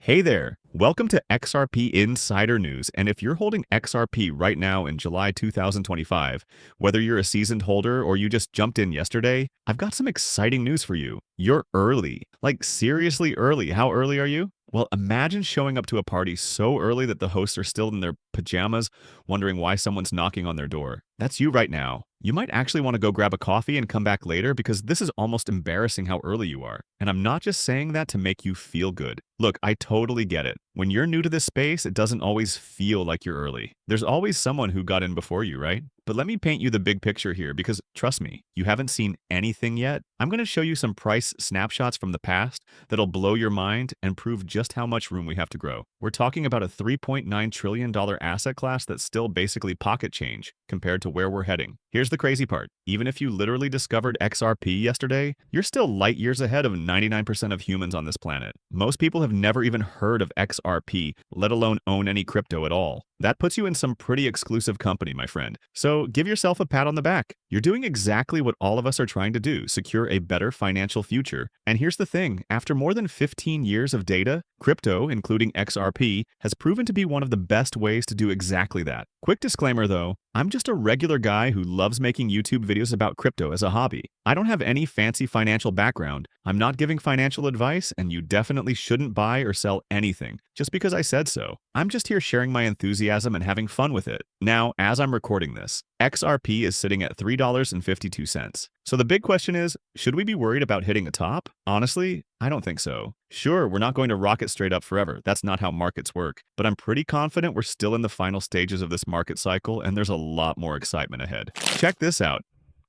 Hey there, welcome to XRP Insider News. And if you're holding XRP right now in July 2025, whether you're a seasoned holder or you just jumped in yesterday, I've got some exciting news for you. You're early. Like, seriously early. How early are you? Well, imagine showing up to a party so early that the hosts are still in their pajamas, wondering why someone's knocking on their door. That's you right now. You might actually want to go grab a coffee and come back later because this is almost embarrassing how early you are. And I'm not just saying that to make you feel good. Look, I totally get it. When you're new to this space, it doesn't always feel like you're early. There's always someone who got in before you, right? But let me paint you the big picture here because trust me, you haven't seen anything yet. I'm going to show you some price snapshots from the past that'll blow your mind and prove just how much room we have to grow. We're talking about a $3.9 trillion asset class that's still basically pocket change compared to where we're heading. Here's the crazy part. Even if you literally discovered XRP yesterday, you're still light years ahead of 99% of humans on this planet. Most people have never even heard of XRP, let alone own any crypto at all. That puts you in some pretty exclusive company, my friend. So give yourself a pat on the back. You're doing exactly what all of us are trying to do, secure a better financial future. And here's the thing, after more than 15 years of data, crypto, including XRP, has proven to be one of the best ways to do exactly that. Quick disclaimer though, I'm just a regular guy who loves making YouTube videos about crypto as a hobby. I don't have any fancy financial background. I'm not giving financial advice, and you definitely shouldn't buy or sell anything just because I said so. I'm just here sharing my enthusiasm and having fun with it. Now, as I'm recording this, XRP is sitting at $3.52. So the big question is, should we be worried about hitting a top? Honestly, I don't think so. Sure, we're not going to rocket straight up forever. That's not how markets work. But I'm pretty confident we're still in the final stages of this market cycle, and there's a lot more excitement ahead. Check this out.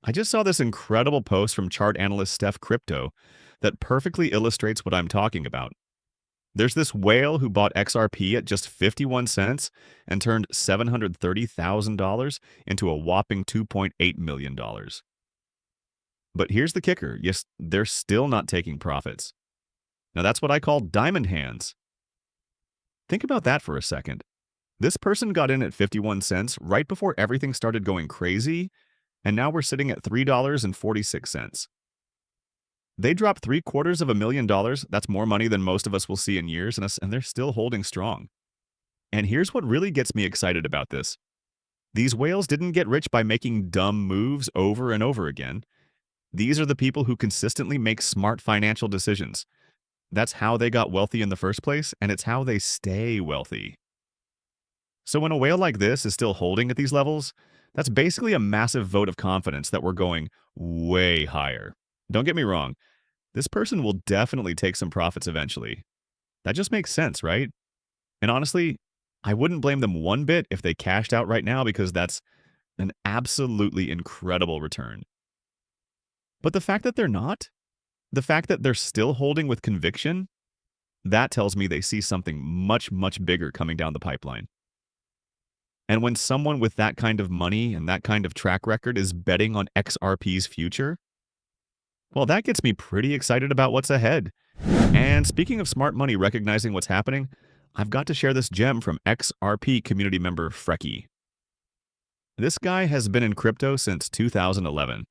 I just saw this incredible post from chart analyst Steph Crypto that perfectly illustrates what I'm talking about. There's this whale who bought XRP at just 51 cents and turned $730,000 into a whopping $2.8 million. But here's the kicker. Yes, they're still not taking profits. Now that's what I call diamond hands. Think about that for a second. This person got in at 51 cents right before everything started going crazy, and now we're sitting at $3.46. They dropped $750,000. That's more money than most of us will see in years, and they're still holding strong. And here's what really gets me excited about this. These whales didn't get rich by making dumb moves over and over again. These are the people who consistently make smart financial decisions. That's how they got wealthy in the first place, and it's how they stay wealthy. So when a whale like this is still holding at these levels, that's basically a massive vote of confidence that we're going way higher. Don't get me wrong, this person will definitely take some profits eventually. That just makes sense, right? And honestly, I wouldn't blame them one bit if they cashed out right now because that's an absolutely incredible return. But the fact that they're not, the fact that they're still holding with conviction, that tells me they see something much, much bigger coming down the pipeline. And when someone with that kind of money and that kind of track record is betting on XRP's future, well, that gets me pretty excited about what's ahead. And speaking of smart money recognizing what's happening, I've got to share this gem from XRP community member Frecky. This guy has been in crypto since 2011.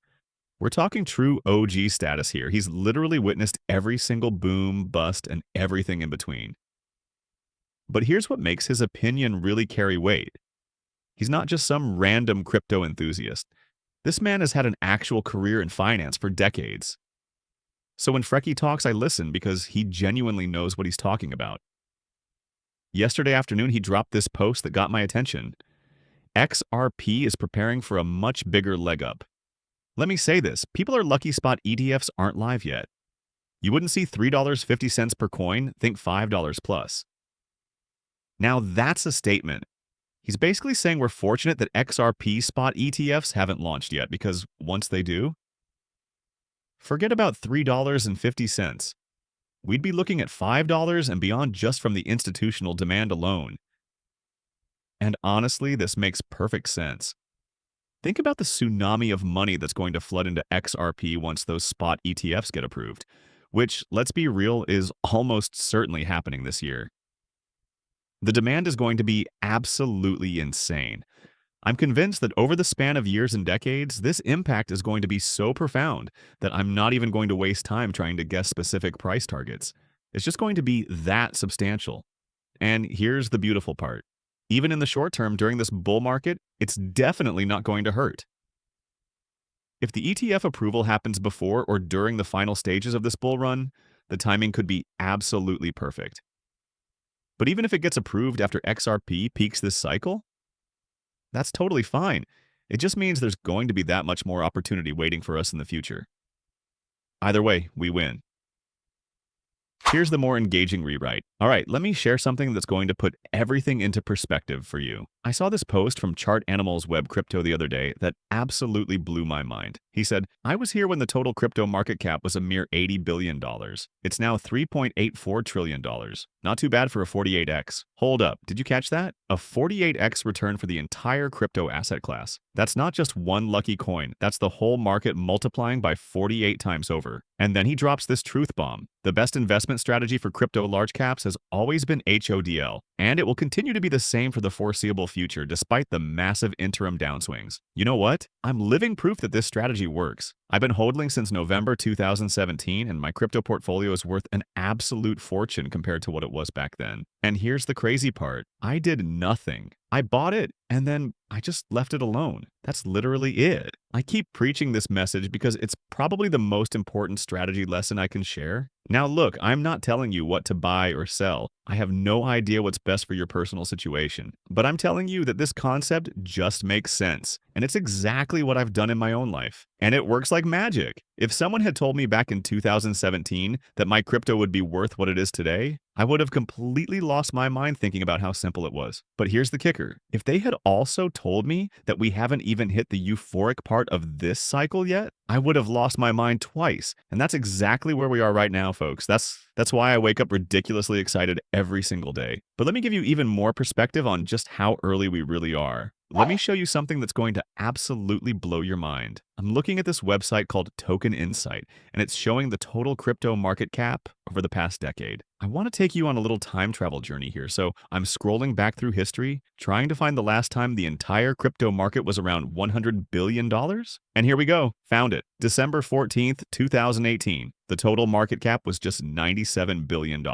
We're talking true OG status here. He's literally witnessed every single boom, bust, and everything in between. But here's what makes his opinion really carry weight. He's not just some random crypto enthusiast. This man has had an actual career in finance for decades. So when Frecky talks, I listen because he genuinely knows what he's talking about. Yesterday afternoon, he dropped this post that got my attention. XRP is preparing for a much bigger leg up. Let me say this, people are lucky spot ETFs aren't live yet. You wouldn't see $3.50 per coin, think $5 plus. Now that's a statement. He's basically saying we're fortunate that XRP spot ETFs haven't launched yet because once they do, forget about $3.50. We'd be looking at $5 and beyond just from the institutional demand alone. And honestly, this makes perfect sense. Think about the tsunami of money that's going to flood into XRP once those spot ETFs get approved, which, let's be real, is almost certainly happening this year. The demand is going to be absolutely insane. I'm convinced that over the span of years and decades, this impact is going to be so profound that I'm not even going to waste time trying to guess specific price targets. It's just going to be that substantial. And here's the beautiful part. Even in the short term during this bull market, it's definitely not going to hurt. If the ETF approval happens before or during the final stages of this bull run, the timing could be absolutely perfect. But even if it gets approved after XRP peaks this cycle, that's totally fine. It just means there's going to be that much more opportunity waiting for us in the future. Either way, we win. Here's the more engaging rewrite. All right, let me share something that's going to put everything into perspective for you. I saw this post from Chart Animals Web Crypto the other day that absolutely blew my mind. He said, I was here when the total crypto market cap was a mere $80 billion. It's now $3.84 trillion. Not too bad for a 48x. Hold up, did you catch that? A 48x return for the entire crypto asset class. That's not just one lucky coin, that's the whole market multiplying by 48 times over. And then he drops this truth bomb. The best investment strategy for crypto large caps has always been HODL, and it will continue to be the same for the foreseeable future despite the massive interim downswings. You know what? I'm living proof that this strategy works. I've been hodling since November 2017, and my crypto portfolio is worth an absolute fortune compared to what it was back then. And here's the crazy part. I did nothing. I bought it, and then I just left it alone. That's literally it. I keep preaching this message because it's probably the most important strategy lesson I can share. Now look, I'm not telling you what to buy or sell. I have no idea what's best for your personal situation. But I'm telling you that this concept just makes sense. And it's exactly what I've done in my own life. And it works like magic. If someone had told me back in 2017 that my crypto would be worth what it is today, I would have completely lost my mind thinking about how simple it was. But here's the kicker. If they had also told me that we haven't even hit the euphoric part of this cycle yet, I would have lost my mind twice. And that's exactly where we are right now, folks. That's why I wake up ridiculously excited every single day. But let me give you even more perspective on just how early we really are. Let me show you something that's going to absolutely blow your mind. I'm looking at this website called Token Insight, and it's showing the total crypto market cap over the past decade. I want to take you on a little time travel journey here, so I'm scrolling back through history, trying to find the last time the entire crypto market was around $100 billion. And here we go. Found it. December 14th, 2018. The total market cap was just $97 billion.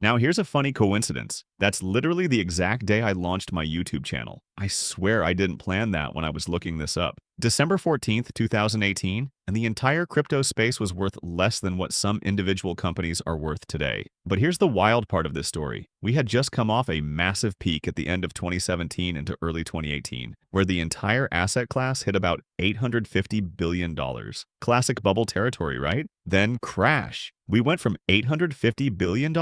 Now here's a funny coincidence. That's literally the exact day I launched my YouTube channel. I swear I didn't plan that when I was looking this up. December 14th, 2018, and the entire crypto space was worth less than what some individual companies are worth today. But here's the wild part of this story. We had just come off a massive peak at the end of 2017 into early 2018, where the entire asset class hit about $850 billion. Classic bubble territory, right? Then crash. We went from $850 billion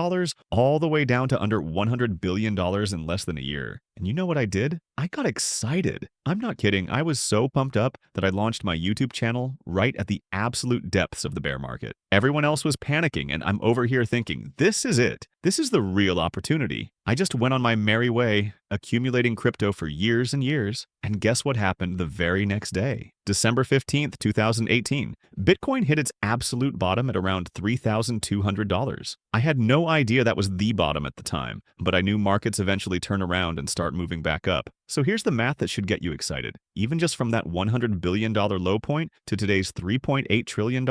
all the way down to under $100 billion in less than a year. And you know what I did? I got excited. I'm not kidding. I was so pumped up that I launched my YouTube channel right at the absolute depths of the bear market. Everyone else was panicking, and I'm over here thinking, this is it. This is the real opportunity. I just went on my merry way, accumulating crypto for years and years, and guess what happened the very next day? December 15th, 2018, Bitcoin hit its absolute bottom at around $3,200. I had no idea that was the bottom at the time, but I knew markets eventually turn around and start moving back up. So here's the math that should get you excited. Even just from that $100 billion low point to today's $3.8 trillion,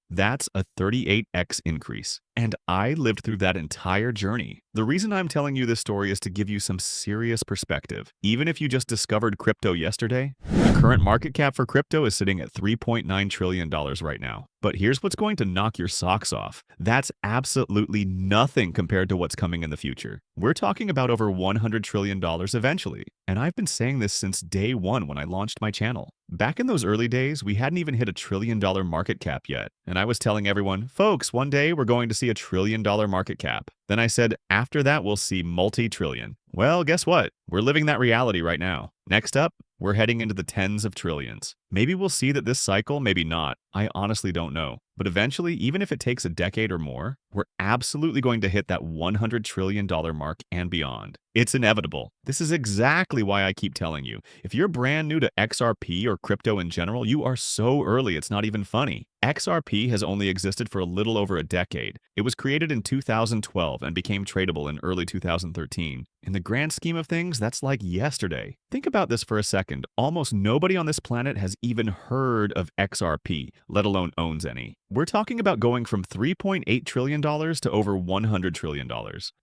that's a 38x increase. And I lived through that entire journey. The reason I'm telling you this story is to give you some serious perspective. Even if you just discovered crypto yesterday, the current market cap for crypto is sitting at $3.9 trillion right now. But here's what's going to knock your socks off. That's absolutely nothing compared to what's coming in the future. We're talking about over $100 trillion eventually. And I've been saying this since day one when I launched my channel. Back in those early days, we hadn't even hit $1 trillion market cap yet. And I was telling everyone, folks, one day we're going to see $1 trillion market cap. Then I said, after that, we'll see multi-trillion. Well, guess what? We're living that reality right now. Next up, we're heading into the tens of trillions. Maybe we'll see that this cycle, maybe not. I honestly don't know. But eventually, even if it takes a decade or more, we're absolutely going to hit that $100 trillion mark and beyond. It's inevitable. This is exactly why I keep telling you. If you're brand new to XRP or crypto in general, you are so early it's not even funny. XRP has only existed for a little over a decade. It was created in 2012 and became tradable in early 2013. In the grand scheme of things, that's like yesterday. Think about this for a second. Almost nobody on this planet has even heard of XRP, let alone owns any. We're talking about going from $3.8 trillion to over $100 trillion.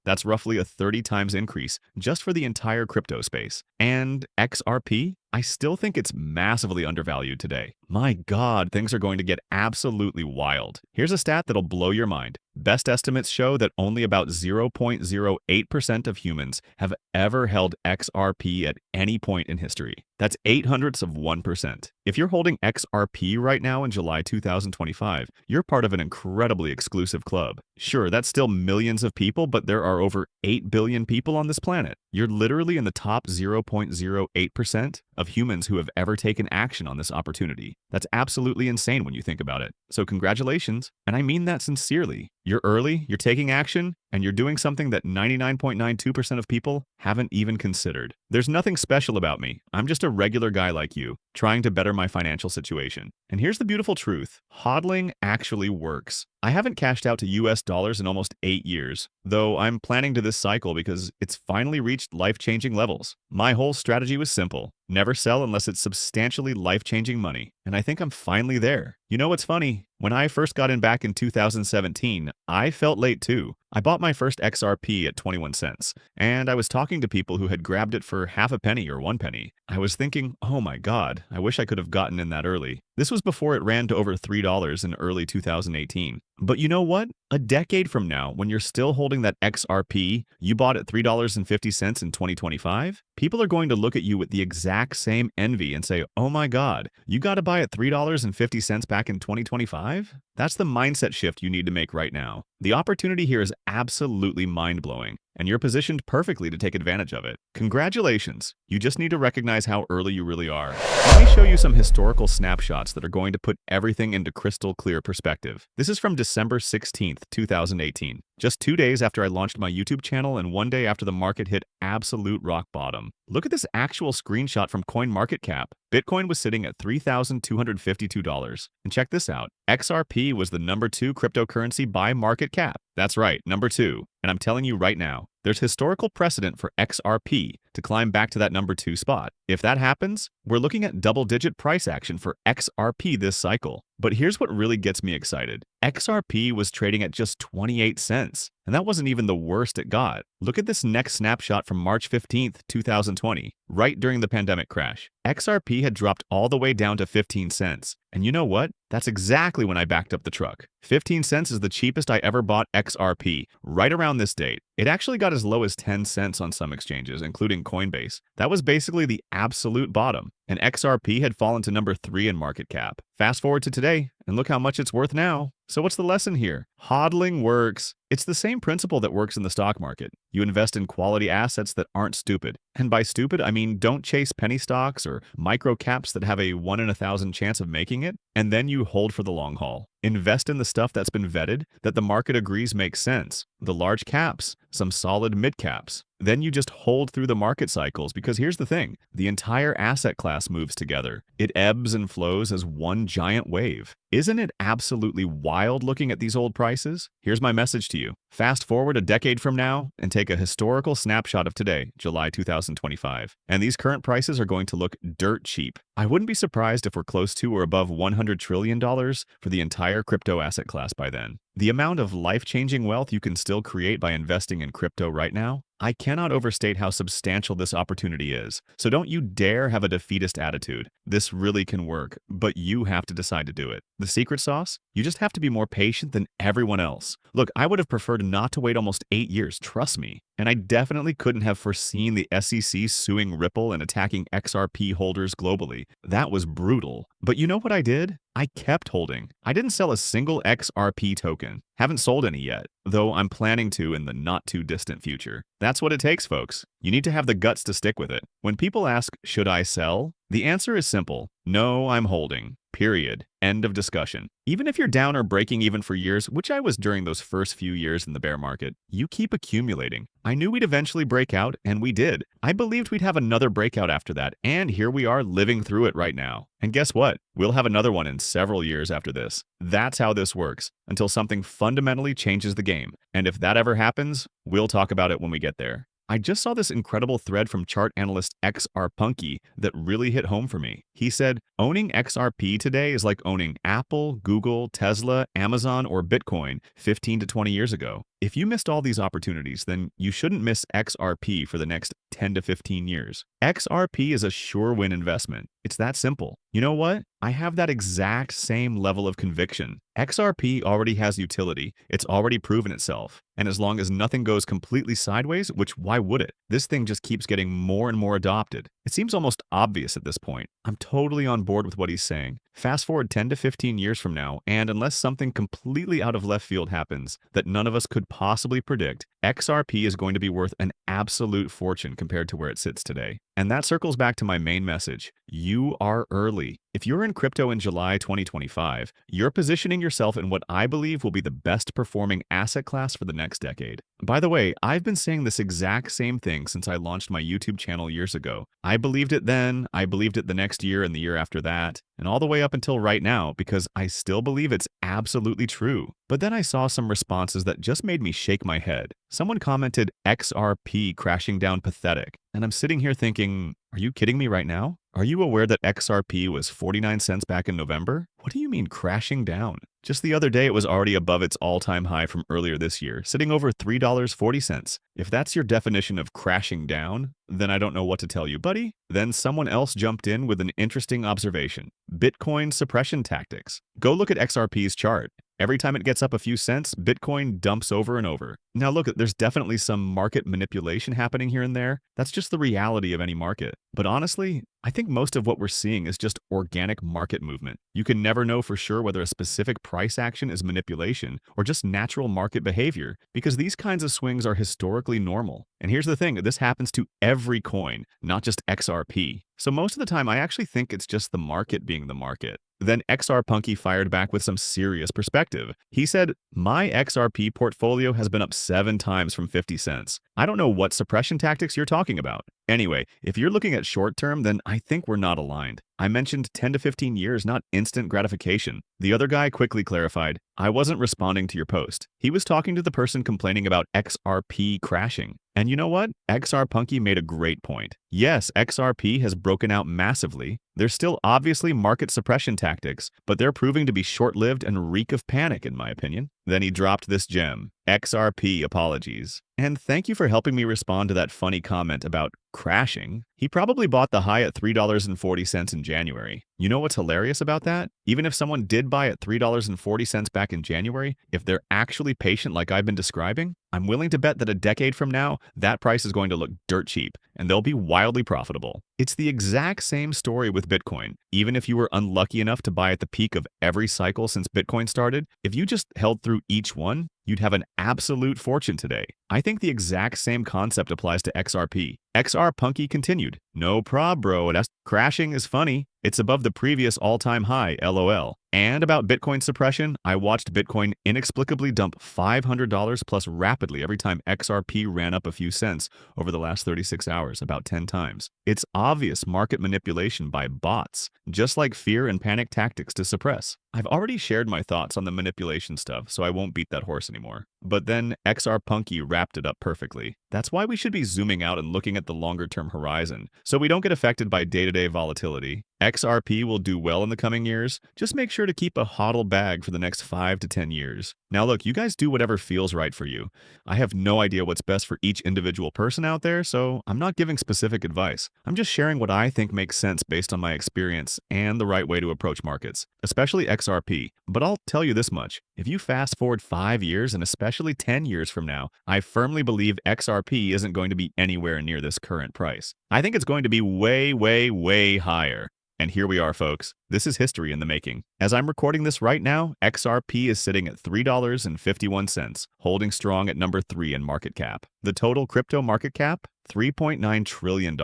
That's roughly a 30 times increase just for the entire crypto space. And XRP? I still think it's massively undervalued today. My God, things are going to get absolutely wild. Here's a stat that'll blow your mind. Best estimates show that only about 0.08% of humans have ever held XRP at any point in history. That's 0.08%. If you're holding XRP right now in July 2025, you're part of an incredibly exclusive club. Sure, that's still millions of people, but there are over 8 billion people on this planet. You're literally in the top 0.08% of humans who have ever taken action on this opportunity. That's absolutely insane when you think about it. So congratulations, and I mean that sincerely. You're early, you're taking action, and you're doing something that 99.92% of people haven't even considered. There's nothing special about me. I'm just a regular guy like you, trying to better my financial situation. And here's the beautiful truth. HODLing actually works. I haven't cashed out to US dollars in almost 8 years, though I'm planning to this cycle because it's finally reached life-changing levels. My whole strategy was simple. Never sell unless it's substantially life-changing money. And I think I'm finally there. You know what's funny? When I first got in back in 2017, I felt late too. I bought my first XRP at 21 cents, and I was talking to people who had grabbed it for half a penny or 1 penny. I was thinking, oh my God, I wish I could have gotten in that early. This was before it ran to over $3 in early 2018. But you know what? A decade from now, when you're still holding that XRP you bought at $3.50 in 2025, people are going to look at you with the exact same envy and say, oh my God, you got to buy at $3.50 back in 2025? That's the mindset shift you need to make right now. The opportunity here is absolutely mind-blowing, and you're positioned perfectly to take advantage of it. Congratulations! You just need to recognize how early you really are. Let me show you some historical snapshots that are going to put everything into crystal clear perspective. This is from December 16th, 2018. Just 2 days after I launched my YouTube channel and 1 day after the market hit absolute rock bottom. Look at this actual screenshot from CoinMarketCap. Bitcoin was sitting at $3,252. And check this out. XRP was the #2 cryptocurrency by market cap. That's right, #2. And I'm telling you right now, there's historical precedent for XRP to climb back to that #2 spot. If that happens, we're looking at double-digit price action for XRP this cycle. But here's what really gets me excited. XRP was trading at just 28 cents, and that wasn't even the worst it got. Look at this next snapshot from March 15th, 2020, right during the pandemic crash. XRP had dropped all the way down to 15 cents. And you know what? That's exactly when I backed up the truck. 15 cents is the cheapest I ever bought XRP, right around this date. It actually got as low as 10 cents on some exchanges, including Coinbase. That was basically the absolute bottom, and XRP had fallen to #3 in market cap. Fast forward to today, and look how much it's worth now. So what's the lesson here? HODLing works. It's the same principle that works in the stock market. You invest in quality assets that aren't stupid. And by stupid, I mean don't chase penny stocks or micro caps that have a 1 in 1,000 chance of making it, and then you hold for the long haul. Invest in the stuff that's been vetted, that the market agrees makes sense. The large caps, some solid mid caps. Then you just hold through the market cycles, because here's the thing, the entire asset class moves together. It ebbs and flows as one giant wave. Isn't it absolutely wild looking at these old prices? Here's my message to you. Fast forward a decade from now and take a historical snapshot of today, July 2025. And these current prices are going to look dirt cheap. I wouldn't be surprised if we're close to or above $100 trillion for the entire crypto asset class by then. The amount of life-changing wealth you can still create by investing in crypto right now, I cannot overstate how substantial this opportunity is. So don't you dare have a defeatist attitude. This really can work, but you have to decide to do it. The secret sauce? You just have to be more patient than everyone else. Look, I would have preferred not to wait almost 8 years, trust me. And I definitely couldn't have foreseen the SEC suing Ripple and attacking XRP holders globally. That was brutal. But you know what I did? I kept holding. I didn't sell a single XRP token. Haven't sold any yet, though I'm planning to in the not-too-distant future. That's what it takes, folks. You need to have the guts to stick with it. When people ask, should I sell? The answer is simple. No, I'm holding. Period. End of discussion. Even if you're down or breaking even for years, which I was during those first few years in the bear market, you keep accumulating. I knew we'd eventually break out, and we did. I believed we'd have another breakout after that, and here we are living through it right now. And guess what? We'll have another one in several years after this. That's how this works, until something fundamentally changes the game. And if that ever happens, we'll talk about it when we get there. I just saw this incredible thread from chart analyst XRPunky that really hit home for me. He said, owning XRP today is like owning Apple, Google, Tesla, Amazon, or Bitcoin 15 to 20 years ago. If you missed all these opportunities, then you shouldn't miss XRP for the next 10 to 15 years. XRP is a sure win investment. It's that simple. You know what? I have that exact same level of conviction. XRP already has utility. It's already proven itself. And as long as nothing goes completely sideways, which why would it? This thing just keeps getting more and more adopted. It seems almost obvious at this point. I'm totally on board with what he's saying. Fast forward 10 to 15 years from now, and unless something completely out of left field happens that none of us could possibly predict, XRP is going to be worth an absolute fortune compared to where it sits today. And that circles back to my main message. You are early. If you're in crypto in July 2025, you're positioning yourself in what I believe will be the best performing asset class for the next decade. By the way, I've been saying this exact same thing since I launched my YouTube channel years ago. I believed it then, I believed it the next year and the year after that, and all the way up until right now because I still believe it's absolutely true. But then I saw some responses that just made me shake my head. Someone commented XRP crashing down pathetic, and I'm sitting here thinking, are you kidding me right now? Are you aware that XRP was 49 cents back in November? What do you mean crashing down? Just the other day, it was already above its all-time high from earlier this year, sitting over $3.40. If that's your definition of crashing down, then I don't know what to tell you, buddy. Then someone else jumped in with an interesting observation. Bitcoin suppression tactics. Go look at XRP's chart. Every time it gets up a few cents, Bitcoin dumps over and over. Now look, there's definitely some market manipulation happening here and there. That's just the reality of any market. But honestly, I think most of what we're seeing is just organic market movement. You can never know for sure whether a specific price action is manipulation or just natural market behavior, because these kinds of swings are historically normal. And here's the thing, this happens to every coin, not just XRP. So most of the time, I actually think it's just the market being the market. Then XRPunky fired back with some serious perspective. He said, my XRP portfolio has been up 7 times from 50 cents. I don't know what suppression tactics you're talking about. Anyway, if you're looking at short term, then I think we're not aligned. I mentioned 10 to 15 years, not instant gratification. The other guy quickly clarified, I wasn't responding to your post. He was talking to the person complaining about XRP crashing. And you know what? XRPunky made a great point. Yes, XRP has broken out massively. There's still obviously market suppression tactics, but they're proving to be short-lived and reek of panic, in my opinion. Then he dropped this gem. XRP apologies. And thank you for helping me respond to that funny comment about crashing. He probably bought the high at $3.40 in January. You know what's hilarious about that? Even if someone did buy at $3.40 back in January, if they're actually patient like I've been describing, I'm willing to bet that a decade from now, that price is going to look dirt cheap, and they'll be wildly profitable. It's the exact same story with Bitcoin. Even if you were unlucky enough to buy at the peak of every cycle since Bitcoin started, if you just held through each one, you'd have an absolute fortune today. I think the exact same concept applies to XRP. XRPunky continued, no prob, bro, that's crashing is funny. It's above the previous all-time high, LOL. And about Bitcoin suppression, I watched Bitcoin inexplicably dump $500 plus rapidly every time XRP ran up a few cents over the last 36 hours, about 10 times. It's obvious market manipulation by bots, just like fear and panic tactics to suppress. I've already shared my thoughts on the manipulation stuff, so I won't beat that horse anymore. But then XRPunky wrapped it up perfectly. That's why we should be zooming out and looking at the longer-term horizon, so we don't get affected by day-to-day volatility. XRP will do well in the coming years. Just make sure to keep a HODL bag for the next 5 to 10 years. Now look, you guys do whatever feels right for you. I have no idea what's best for each individual person out there, so I'm not giving specific advice. I'm just sharing what I think makes sense based on my experience and the right way to approach markets, especially XRP. But I'll tell you this much. If you fast forward 5 years and especially 10 years from now, I firmly believe XRP isn't going to be anywhere near this current price. I think it's going to be way, way, way higher. And here we are, folks. This is history in the making. As I'm recording this right now, XRP is sitting at $3.51, holding strong at number 3 in market cap. The total crypto market cap, $3.9 trillion.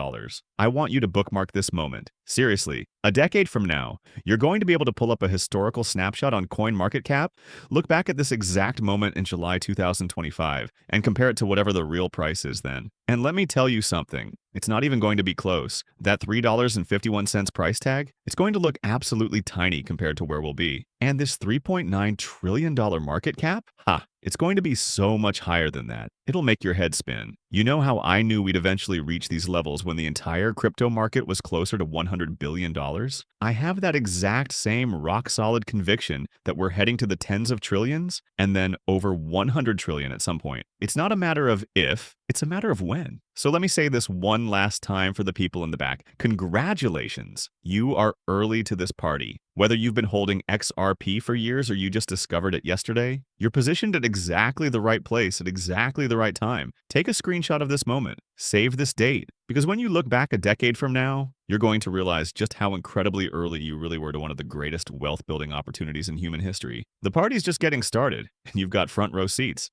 I want you to bookmark this moment. Seriously, a decade from now, you're going to be able to pull up a historical snapshot on CoinMarketCap, look back at this exact moment in July 2025, and compare it to whatever the real price is then. And let me tell you something. It's not even going to be close. That $3.51 price tag, it's going to look absolutely tiny compared to where we'll be. And this $3.9 trillion market cap? Ha! It's going to be so much higher than that. It'll make your head spin. You know how I knew we'd eventually reach these levels when the entire crypto market was closer to $100 billion? I have that exact same rock-solid conviction that we're heading to the tens of trillions and then over 100 trillion at some point. It's not a matter of if, it's a matter of when. So let me say this one last time for the people in the back. Congratulations! You are early to this party. Whether you've been holding XRP for years or you just discovered it yesterday, you're positioned at exactly the right place at exactly the right time. Take a screenshot of this moment. Save this date. Because when you look back a decade from now, you're going to realize just how incredibly early you really were to one of the greatest wealth-building opportunities in human history. The party's just getting started, and you've got front row seats.